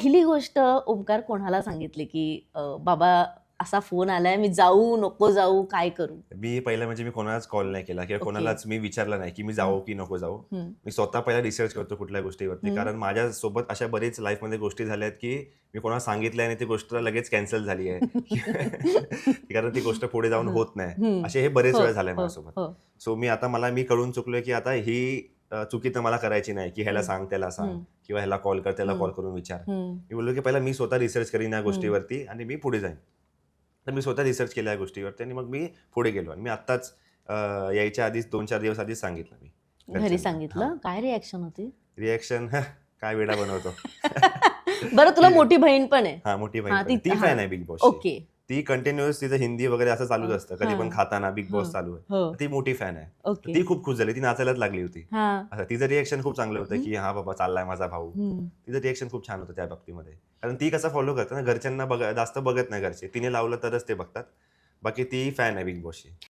पहिली गोष्ट ओमकार कोणाला सांगितली, की बाबा असा फोन आलाय, मी जाऊ, नको जाऊ, काय करू? मी पहिलं म्हणजे मी कोणालाच कॉल नाही केला किंवा ओके. कोणालाच मी विचारलं नाही, की मी हं, जाऊ की नको जाऊ. हं, मी स्वतः पहिला रिसर्च करतो कुठल्या गोष्टीवरती. हं. कारण माझ्यासोबत अशा बरीच लाईफमध्ये गोष्टी झाल्या आहेत, की मी कोणाला सांगितलंय आणि ती गोष्ट लगेच कॅन्सल झाली आहे. कारण ती गोष्ट पुढे जाऊन हं, होत नाही. हं. असे हे बरेच हो, वेळा झालंय हो, माझ्यासोबत. हो. सो मी कळून चुकलोय, की आता ही चुकी तर मला करायची नाही, की ह्याला हं, सांग, त्याला सांग हं, किंवा ह्याला कॉल कर, त्याला हं, कॉल करून विचार. हं, मी बोललो, की पहिला मी स्वतः रिसर्च करीन या हं. गोष्टीवरती आणि मी पुढे जाईन. तर मी स्वतः रिसर्च केला या गोष्टीवरती आणि मग मी पुढे गेलो आणि मी आत्ताच यायच्या आधीच 2-4 दिवस आधीच सांगितलं मी घरी घरच्यांना. हां. सांगितलं? काय रिएक्शन होती? रिएक्शन काय वेडा बनवतो. बरं, तुला ती मोठी बहीण पण आहे. हां, मोठी बहीण हां, पण ती आहे. ती हां. फॅन आहे बिग बॉसची. ओके. ती कंटिन्यूअस तिचं हिंदी वगैरे असं चालूच असतं. कधी पण हां, खाताना बिग बॉस हां. चालू आहे. हो. तर ती मोठी फॅन आहे. तर ओके. ती खूप खुश झाली. ती नाचायलाच लागली होती. हां. असं तिचं रिएक्शन खूप चांगलं होतं, हं, की "हां, बाबा चाललाय माझा भाऊ." हं. तिचं रिएक्शन खूप छान होतं त्या बाबतीमध्ये. कारण ती कसं फॉलो करते ना, घरच्यांना जास्त बघत नाही घरचे. तिने लावलं तरच ते बघतात. बाकी ती फॅन आहे बिग बॉसची.